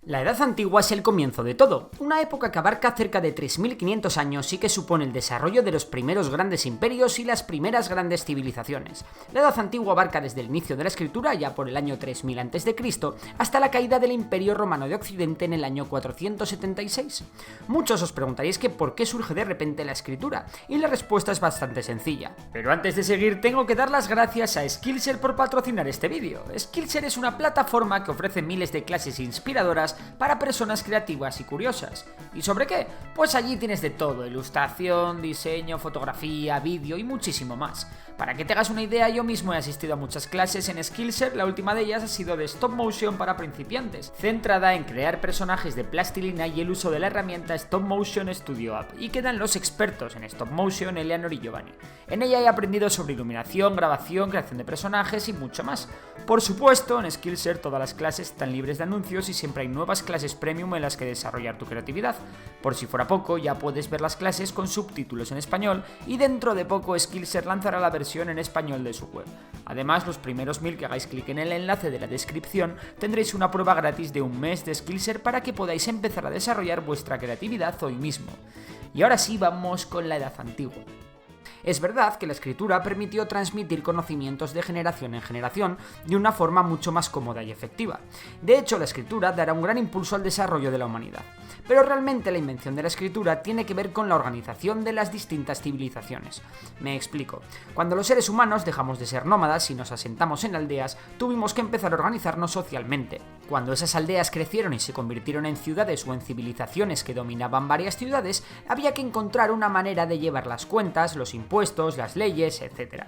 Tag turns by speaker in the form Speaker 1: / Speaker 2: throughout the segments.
Speaker 1: La Edad Antigua es el comienzo de todo, una época que abarca cerca de 3500 años y que supone el desarrollo de los primeros grandes imperios y las primeras grandes civilizaciones. La Edad Antigua abarca desde el inicio de la escritura, ya por el año 3000 a.C., hasta la caída del Imperio Romano de Occidente en el año 476. Muchos os preguntaréis que por qué surge de repente la escritura, y la respuesta es bastante sencilla. Pero antes de seguir, tengo que dar las gracias a Skillshare por patrocinar este vídeo. Skillshare es una plataforma que ofrece miles de clases inspiradoras para personas creativas y curiosas. ¿Y sobre qué? Pues allí tienes de todo: ilustración, diseño, fotografía, vídeo y muchísimo más. Para que te hagas una idea, yo mismo he asistido a muchas clases en Skillshare. La última de ellas ha sido de stop motion para principiantes, centrada en crear personajes de plastilina y el uso de la herramienta Stop Motion Studio App, y quedan los expertos en stop motion Eleanor y Giovanni. En ella he aprendido sobre iluminación, grabación, creación de personajes y mucho más. Por supuesto, en Skillshare todas las clases están libres de anuncios y siempre hay nuevas clases premium en las que desarrollar tu creatividad. Por si fuera poco, ya puedes ver las clases con subtítulos en español, y dentro de poco Skillshare lanzará la versión en español de su web. Además, los primeros 1000 que hagáis clic en el enlace de la descripción tendréis una prueba gratis de un mes de Skillshare para que podáis empezar a desarrollar vuestra creatividad hoy mismo. Y ahora sí, vamos con la Edad Antigua. Es verdad que la escritura permitió transmitir conocimientos de generación en generación de una forma mucho más cómoda y efectiva. De hecho, la escritura dará un gran impulso al desarrollo de la humanidad. Pero realmente la invención de la escritura tiene que ver con la organización de las distintas civilizaciones. Me explico. Cuando los seres humanos dejamos de ser nómadas y nos asentamos en aldeas, tuvimos que empezar a organizarnos socialmente. Cuando esas aldeas crecieron y se convirtieron en ciudades o en civilizaciones que dominaban varias ciudades, había que encontrar una manera de llevar las cuentas, los impuestos, las leyes, etc.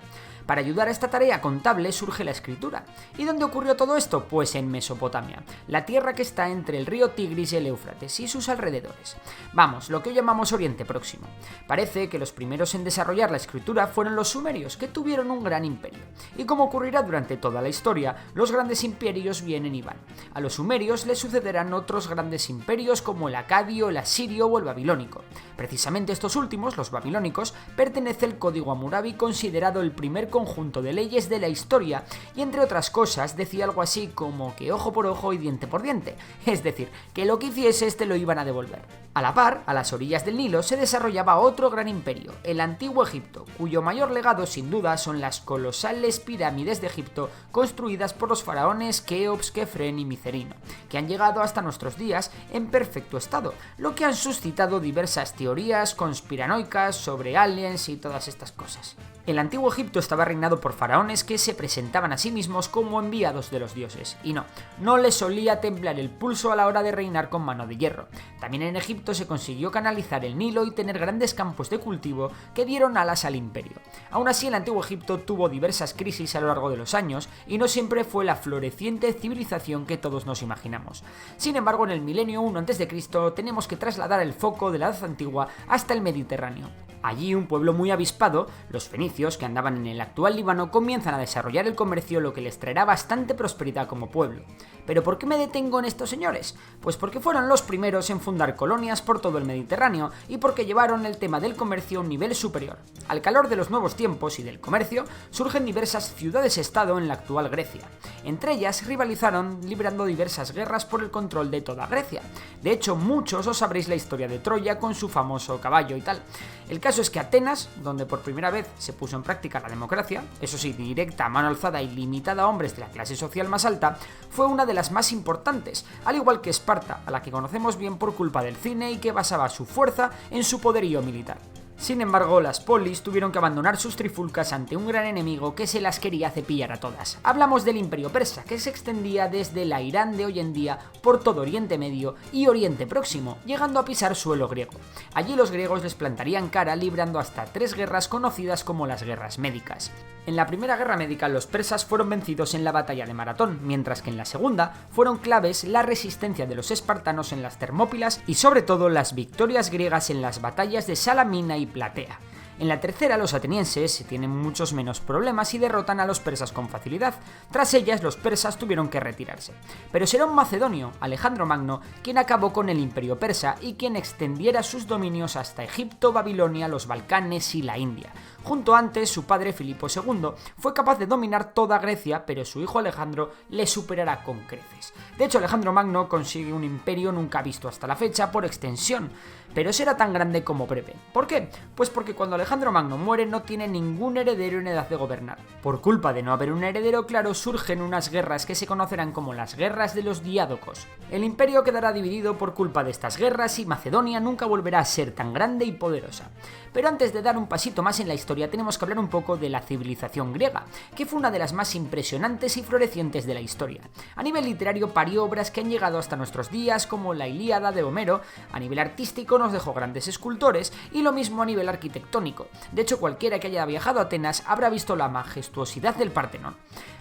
Speaker 1: Para ayudar a esta tarea contable surge la escritura. ¿Y dónde ocurrió todo esto? Pues en Mesopotamia, la tierra que está entre el río Tigris y el Éufrates y sus alrededores. Vamos, lo que hoy llamamos Oriente Próximo. Parece que los primeros en desarrollar la escritura fueron los sumerios, que tuvieron un gran imperio. Y como ocurrirá durante toda la historia, los grandes imperios vienen y van. A los sumerios les sucederán otros grandes imperios como el acadio, el asirio o el babilónico. Precisamente estos últimos, los babilónicos, pertenece al Código Hammurabi, considerado el primer conjunto de leyes de la historia, y entre otras cosas decía algo así como que ojo por ojo y diente por diente, es decir, que lo que hicieses te lo iban a devolver. A la par, a las orillas del Nilo se desarrollaba otro gran imperio, el Antiguo Egipto, cuyo mayor legado sin duda son las colosales pirámides de Egipto construidas por los faraones Keops, Kefren y Micerino, que han llegado hasta nuestros días en perfecto estado, lo que han suscitado diversas teorías conspiranoicas sobre aliens y todas estas cosas. El Antiguo Egipto estaba reinado por faraones que se presentaban a sí mismos como enviados de los dioses, y no les solía temblar el pulso a la hora de reinar con mano de hierro. También en Egipto se consiguió canalizar el Nilo y tener grandes campos de cultivo que dieron alas al imperio. Aún así, el Antiguo Egipto tuvo diversas crisis a lo largo de los años y no siempre fue la floreciente civilización que todos nos imaginamos. Sin embargo, en el milenio 1 a.C. tenemos que trasladar el foco de la Edad Antigua hasta el Mediterráneo. Allí, un pueblo muy avispado, los fenicios, que andaban en el actual Líbano, comienzan a desarrollar el comercio, lo que les traerá bastante prosperidad como pueblo. ¿Pero por qué me detengo en estos señores? Pues porque fueron los primeros en fundar colonias por todo el Mediterráneo y porque llevaron el tema del comercio a un nivel superior. Al calor de los nuevos tiempos y del comercio, surgen diversas ciudades-estado en la actual Grecia. Entre ellas rivalizaron librando diversas guerras por el control de toda Grecia. De hecho, muchos os sabréis la historia de Troya con su famoso caballo y tal. El caso es que Atenas, donde por primera vez se puso en práctica la democracia, eso sí, directa, a mano alzada y limitada a hombres de la clase social más alta, fue una de las más importantes, al igual que Esparta, a la que conocemos bien por culpa del cine y que basaba su fuerza en su poderío militar. Sin embargo, las polis tuvieron que abandonar sus trifulcas ante un gran enemigo que se las quería cepillar a todas. Hablamos del Imperio Persa, que se extendía desde la Irán de hoy en día por todo Oriente Medio y Oriente Próximo, llegando a pisar suelo griego. Allí los griegos les plantarían cara, librando hasta 3 guerras conocidas como las guerras médicas. En la primera guerra médica los persas fueron vencidos en la batalla de Maratón, mientras que en la segunda fueron claves la resistencia de los espartanos en las Termópilas y sobre todo las victorias griegas en las batallas de Salamina y Platea. En la tercera, los atenienses tienen muchos menos problemas y derrotan a los persas con facilidad. Tras ellas, los persas tuvieron que retirarse. Pero será un macedonio, Alejandro Magno, quien acabó con el imperio persa y quien extendiera sus dominios hasta Egipto, Babilonia, los Balcanes y la India. Junto antes, su padre Filipo II fue capaz de dominar toda Grecia, pero su hijo Alejandro le superará con creces. De hecho, Alejandro Magno consigue un imperio nunca visto hasta la fecha por extensión, pero será tan grande como breve. ¿Por qué? Pues porque cuando Alejandro Magno muere no tiene ningún heredero en edad de gobernar. Por culpa de no haber un heredero claro, surgen unas guerras que se conocerán como las guerras de los diádocos. El imperio quedará dividido por culpa de estas guerras y Macedonia nunca volverá a ser tan grande y poderosa. Pero antes de dar un pasito más en la historia tenemos que hablar un poco de la civilización griega, que fue una de las más impresionantes y florecientes de la historia. A nivel literario parió obras que han llegado hasta nuestros días, como la Ilíada de Homero. A nivel artístico nos dejó grandes escultores, y lo mismo a nivel arquitectónico. De hecho, cualquiera que haya viajado a Atenas habrá visto la majestuosidad del Partenón.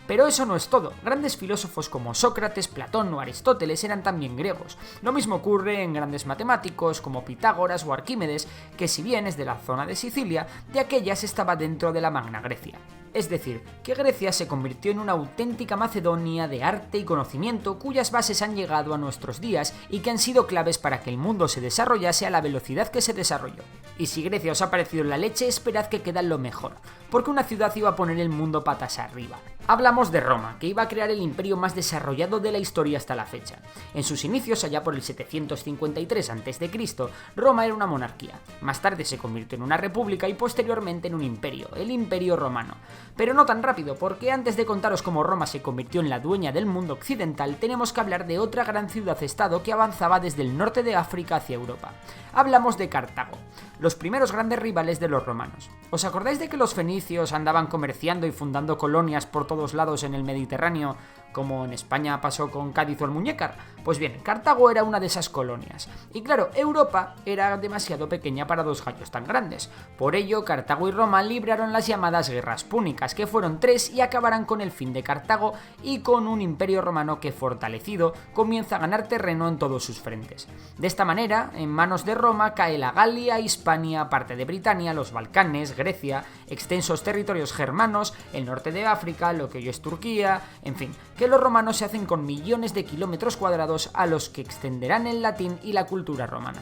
Speaker 1: Pero eso no es todo. Grandes filósofos como Sócrates, Platón o Aristóteles eran también griegos. Lo mismo ocurre en grandes matemáticos como Pitágoras o Arquímedes, que si bien es de la zona de Sicilia, de aquellas estaba dentro de la Magna Grecia. Es decir, que Grecia se convirtió en una auténtica Macedonia de arte y conocimiento cuyas bases han llegado a nuestros días y que han sido claves para que el mundo se desarrollase a la velocidad que se desarrolló. Y si Grecia os ha parecido la leche, esperad que queda lo mejor, porque una ciudad iba a poner el mundo patas arriba. Hablamos de Roma, que iba a crear el imperio más desarrollado de la historia hasta la fecha. En sus inicios, allá por el 753 a.C., Roma era una monarquía. Más tarde se convirtió en una república y posteriormente en un imperio, el Imperio Romano. Pero no tan rápido, porque antes de contaros cómo Roma se convirtió en la dueña del mundo occidental, tenemos que hablar de otra gran ciudad-estado que avanzaba desde el norte de África hacia Europa. Hablamos de Cartago, los primeros grandes rivales de los romanos. ¿Os acordáis de que los fenicios andaban comerciando y fundando colonias por todos lados en el Mediterráneo, como en España pasó con Cádiz o Almuñécar? Pues bien, Cartago era una de esas colonias. Y claro, Europa era demasiado pequeña para dos gallos tan grandes. Por ello, Cartago y Roma libraron las llamadas guerras púnicas, que fueron 3 y acabarán con el fin de Cartago y con un imperio romano que, fortalecido, comienza a ganar terreno en todos sus frentes. De esta manera, en manos de Roma cae la Galia, Hispania, parte de Britania, los Balcanes, Grecia, extensos territorios germanos, el norte de África, lo que hoy es Turquía, en fin, que los romanos se hacen con millones de kilómetros cuadrados a los que extenderán el latín y la cultura romana.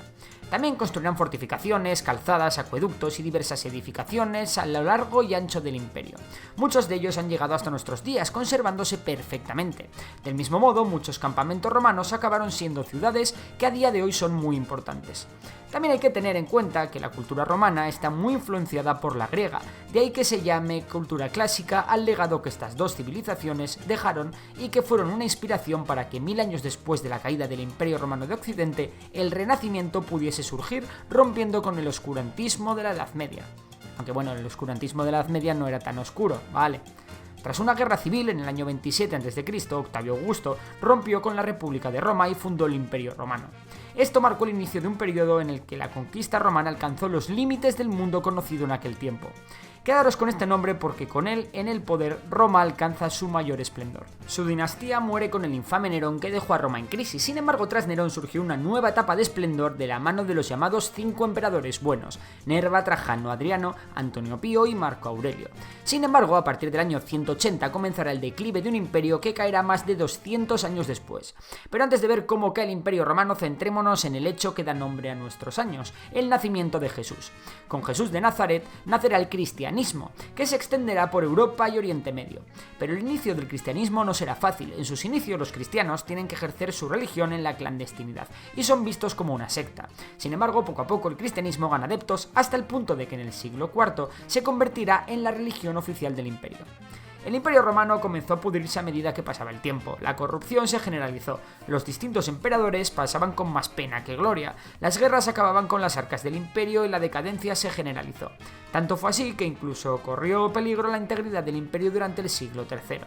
Speaker 1: También construirán fortificaciones, calzadas, acueductos y diversas edificaciones a lo largo y ancho del imperio. Muchos de ellos han llegado hasta nuestros días, conservándose perfectamente. Del mismo modo, muchos campamentos romanos acabaron siendo ciudades que a día de hoy son muy importantes. También hay que tener en cuenta que la cultura romana está muy influenciada por la griega, de ahí que se llame cultura clásica al legado que estas dos civilizaciones dejaron y que fueron una inspiración para que 1000 años después de la caída del Imperio Romano de Occidente, el Renacimiento pudiese surgir rompiendo con el oscurantismo de la Edad Media. Aunque bueno, el oscurantismo de la Edad Media no era tan oscuro, ¿vale? Tras una guerra civil en el año 27 a.C., Octavio Augusto rompió con la República de Roma y fundó el Imperio Romano. Esto marcó el inicio de un periodo en el que la conquista romana alcanzó los límites del mundo conocido en aquel tiempo. Quedaros con este nombre porque con él, en el poder, Roma alcanza su mayor esplendor. Su dinastía muere con el infame Nerón, que dejó a Roma en crisis. Sin embargo, tras Nerón surgió una nueva etapa de esplendor de la mano de los llamados 5 emperadores buenos: Nerva, Trajano, Adriano, Antonio Pío y Marco Aurelio. Sin embargo, a partir del año 180 comenzará el declive de un imperio que caerá más de 200 años después. Pero antes de ver cómo cae el Imperio Romano, centrémonos en el hecho que da nombre a nuestros años: el nacimiento de Jesús. Con Jesús de Nazaret nacerá el cristianismo, que se extenderá por Europa y Oriente Medio. Pero el inicio del cristianismo no será fácil. En sus inicios los cristianos tienen que ejercer su religión en la clandestinidad y son vistos como una secta. Sin embargo, poco a poco el cristianismo gana adeptos hasta el punto de que en el siglo IV se convertirá en la religión oficial del imperio. El Imperio Romano comenzó a pudrirse a medida que pasaba el tiempo, la corrupción se generalizó, los distintos emperadores pasaban con más pena que gloria, las guerras acababan con las arcas del imperio y la decadencia se generalizó. Tanto fue así que incluso corrió peligro la integridad del imperio durante el siglo III,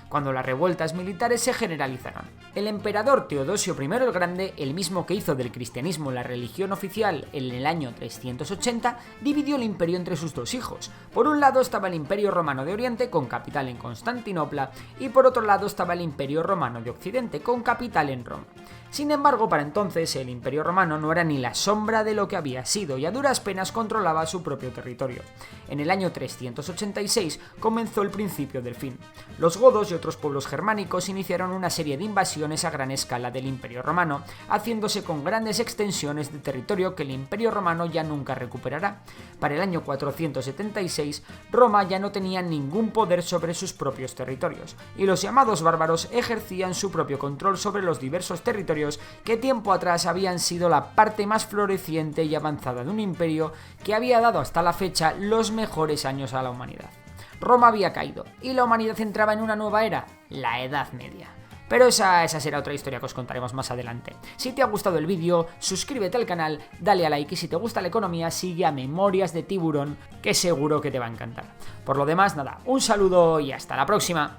Speaker 1: cuando las revueltas militares se generalizaron. El emperador Teodosio I el Grande, el mismo que hizo del cristianismo la religión oficial en el año 380, dividió el imperio entre sus dos hijos. Por un lado estaba el Imperio Romano de Oriente, con capital en Constantinopla, y por otro lado estaba el Imperio Romano de Occidente, con capital en Roma. Sin embargo, para entonces el Imperio Romano no era ni la sombra de lo que había sido y a duras penas controlaba su propio territorio. En el año 386 comenzó el principio del fin. Los godos y otros pueblos germánicos iniciaron una serie de invasiones a gran escala del Imperio Romano, haciéndose con grandes extensiones de territorio que el Imperio Romano ya nunca recuperará. Para el año 476, Roma ya no tenía ningún poder sobre sus propios territorios, y los llamados bárbaros ejercían su propio control sobre los diversos territorios que tiempo atrás habían sido la parte más floreciente y avanzada de un imperio que había dado hasta la fecha los mejores años a la humanidad. Roma había caído, y la humanidad entraba en una nueva era, la Edad Media. Pero esa será otra historia que os contaremos más adelante. Si te ha gustado el vídeo, suscríbete al canal, dale a like y si te gusta la economía, sigue a Memorias de Tiburón, que seguro que te va a encantar. Por lo demás, nada, un saludo y hasta la próxima.